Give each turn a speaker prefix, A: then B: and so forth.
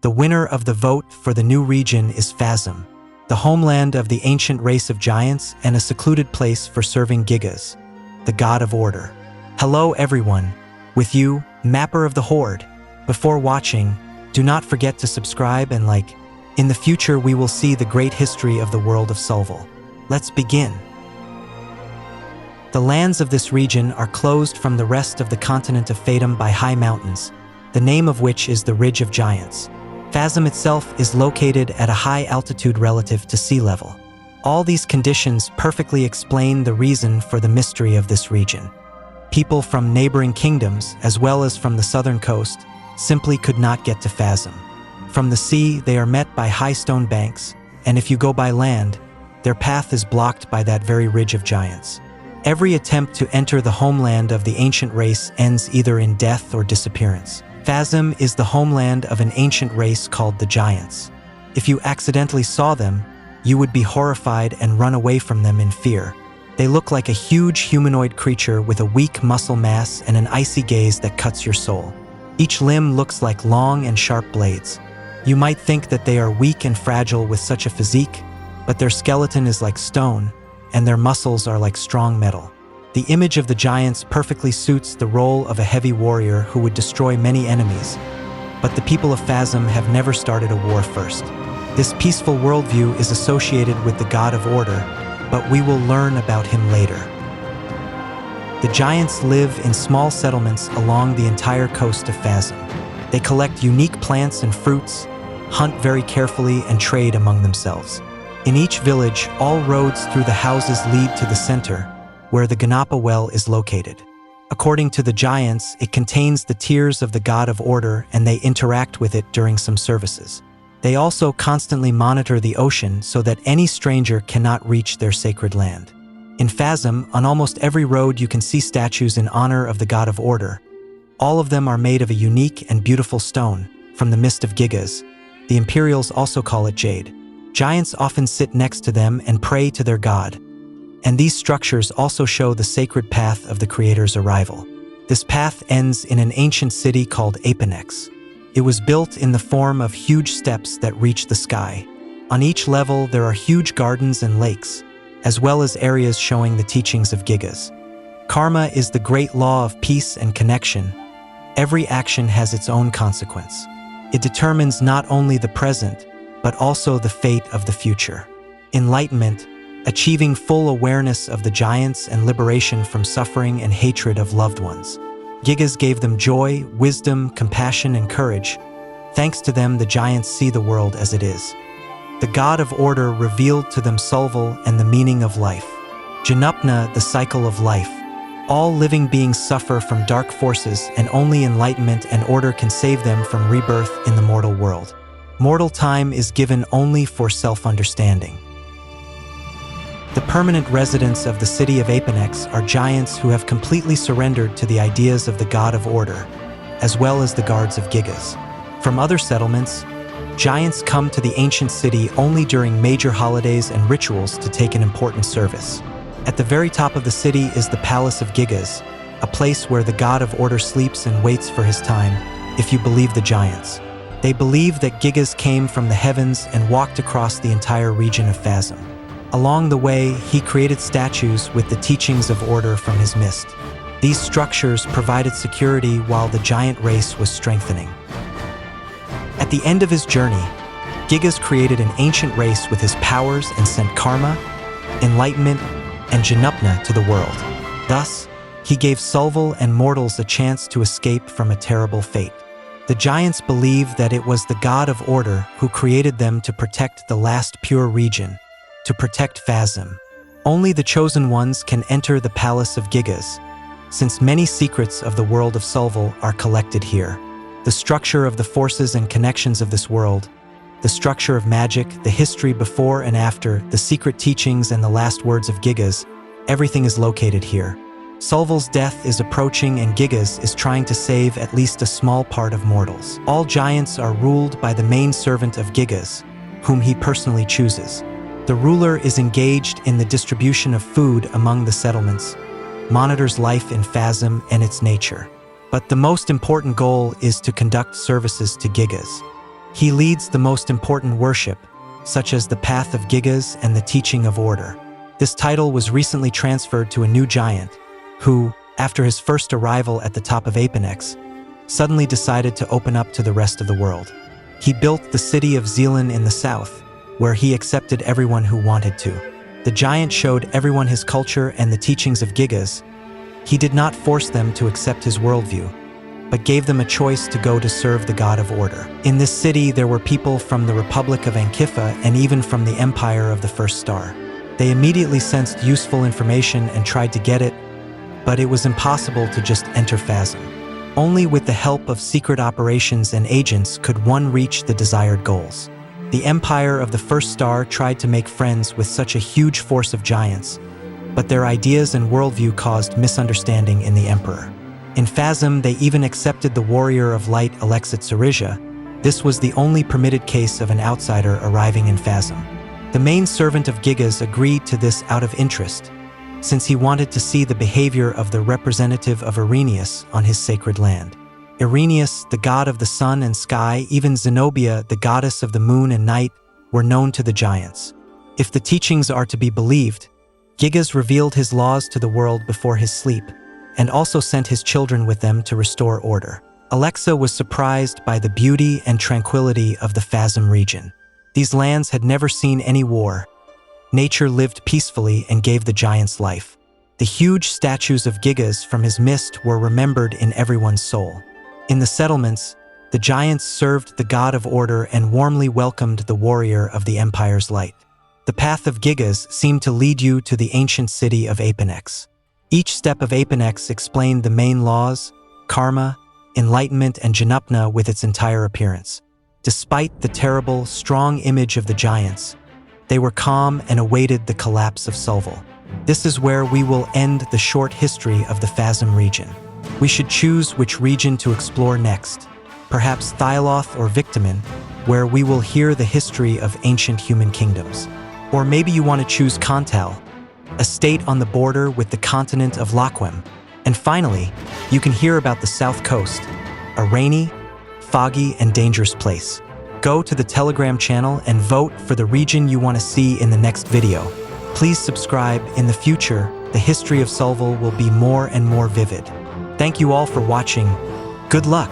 A: The winner of the vote for the new region is FAZIM, the homeland of the ancient race of giants and a secluded place for serving Gigas, the god of order. Hello everyone, with you, Mapper of the Horde. Before watching, do not forget to subscribe and like. In the future we will see the great history of the world of Solval. Let's begin. The lands of this region are closed from the rest of the continent of FAZIM by high mountains, the name of which is the Ridge of Giants. FAZIM itself is located at a high altitude relative to sea level. All these conditions perfectly explain the reason for the mystery of this region. People from neighboring kingdoms, as well as from the southern coast, simply could not get to FAZIM. From the sea, they are met by high stone banks, and if you go by land, their path is blocked by that very Ridge of Giants. Every attempt to enter the homeland of the ancient race ends either in death or disappearance. FAZIM is the homeland of an ancient race called the Giants. If you accidentally saw them, you would be horrified and run away from them in fear. They look like a huge humanoid creature with a weak muscle mass and an icy gaze that cuts your soul. Each limb looks like long and sharp blades. You might think that they are weak and fragile with such a physique, but their skeleton is like stone, and their muscles are like strong metal. The image of the giants perfectly suits the role of a heavy warrior who would destroy many enemies, but the people of FAZIM have never started a war first. This peaceful worldview is associated with the god of order, but we will learn about him later. The giants live in small settlements along the entire coast of FAZIM. They collect unique plants and fruits, hunt very carefully, and trade among themselves. In each village, all roads through the houses lead to the center, where the Ganapa well is located. According to the giants, it contains the tears of the god of order and they interact with it during some services. They also constantly monitor the ocean so that any stranger cannot reach their sacred land. In FAZIM, on almost every road you can see statues in honor of the god of order. All of them are made of a unique and beautiful stone, from the mist of Gigas. The Imperials also call it jade. Giants often sit next to them and pray to their god. And these structures also show the sacred path of the Creator's arrival. This path ends in an ancient city called Apenex. It was built in the form of huge steps that reach the sky. On each level, there are huge gardens and lakes, as well as areas showing the teachings of Gigas. Karma is the great law of peace and connection. Every action has its own consequence. It determines not only the present, but also the fate of the future. Enlightenment, achieving full awareness of the giants and liberation from suffering and hatred of loved ones. Gigas gave them joy, wisdom, compassion, and courage. Thanks to them, the giants see the world as it is. The god of order revealed to them Solval and the meaning of life. Janupna, the cycle of life. All living beings suffer from dark forces, and only enlightenment and order can save them from rebirth in the mortal world. Mortal time is given only for self-understanding. The permanent residents of the city of Apenex are giants who have completely surrendered to the ideas of the god of order, as well as the guards of Gigas. From other settlements, giants come to the ancient city only during major holidays and rituals to take an important service. At the very top of the city is the Palace of Gigas, a place where the god of order sleeps and waits for his time, if you believe the giants. They believe that Gigas came from the heavens and walked across the entire region of FAZIM. Along the way, he created statues with the teachings of order from his mist. These structures provided security while the giant race was strengthening. At the end of his journey, Gigas created an ancient race with his powers and sent karma, enlightenment, and Janupna to the world. Thus, he gave Solval and mortals a chance to escape from a terrible fate. The giants believe that it was the god of order who created them to protect the last pure region, to protect FAZIM. Only the chosen ones can enter the Palace of Gigas, since many secrets of the world of Solval are collected here. The structure of the forces and connections of this world, the structure of magic, the history before and after, the secret teachings and the last words of Gigas, everything is located here. Solval's death is approaching and Gigas is trying to save at least a small part of mortals. All giants are ruled by the main servant of Gigas, whom he personally chooses. The ruler is engaged in the distribution of food among the settlements, monitors life in FAZIM and its nature. But the most important goal is to conduct services to Gigas. He leads the most important worship, such as the Path of Gigas and the Teaching of Order. This title was recently transferred to a new giant, who, after his first arrival at the top of Apenex, suddenly decided to open up to the rest of the world. He built the city of Zealand in the south, where he accepted everyone who wanted to. The giant showed everyone his culture and the teachings of Gigas. He did not force them to accept his worldview, but gave them a choice to go to serve the God of Order. In this city, there were people from the Republic of Ankifa and even from the Empire of the First Star. They immediately sensed useful information and tried to get it, but it was impossible to just enter FAZIM. Only with the help of secret operations and agents could one reach the desired goals. The Empire of the First Star tried to make friends with such a huge force of giants, but their ideas and worldview caused misunderstanding in the Emperor. In FAZIM, they even accepted the Warrior of Light Alexit Sarizha. This was the only permitted case of an outsider arriving in FAZIM. The main servant of Gigas agreed to this out of interest, since he wanted to see the behavior of the representative of Irenaeus on his sacred land. Irenaeus, the god of the sun and sky, even Zenobia, the goddess of the moon and night, were known to the giants. If the teachings are to be believed, Gigas revealed his laws to the world before his sleep, and also sent his children with them to restore order. Alexa was surprised by the beauty and tranquility of the FAZIM region. These lands had never seen any war. Nature lived peacefully and gave the giants life. The huge statues of Gigas from his mist were remembered in everyone's soul. In the settlements, the giants served the god of order and warmly welcomed the warrior of the empire's light. The path of Gigas seemed to lead you to the ancient city of Apenex. Each step of Apenex explained the main laws, karma, enlightenment, and Janupna with its entire appearance. Despite the terrible, strong image of the giants, they were calm and awaited the collapse of Solval. This is where we will end the short history of the FAZIM region. We should choose which region to explore next, perhaps Thyloth or Victimin, where we will hear the history of ancient human kingdoms. Or maybe you want to choose Kontal, a state on the border with the continent of Laquem. And finally, you can hear about the South Coast, a rainy, foggy, and dangerous place. Go to the Telegram channel and vote for the region you want to see in the next video. Please subscribe. In the future, the history of Solval will be more and more vivid. Thank you all for watching. Good luck!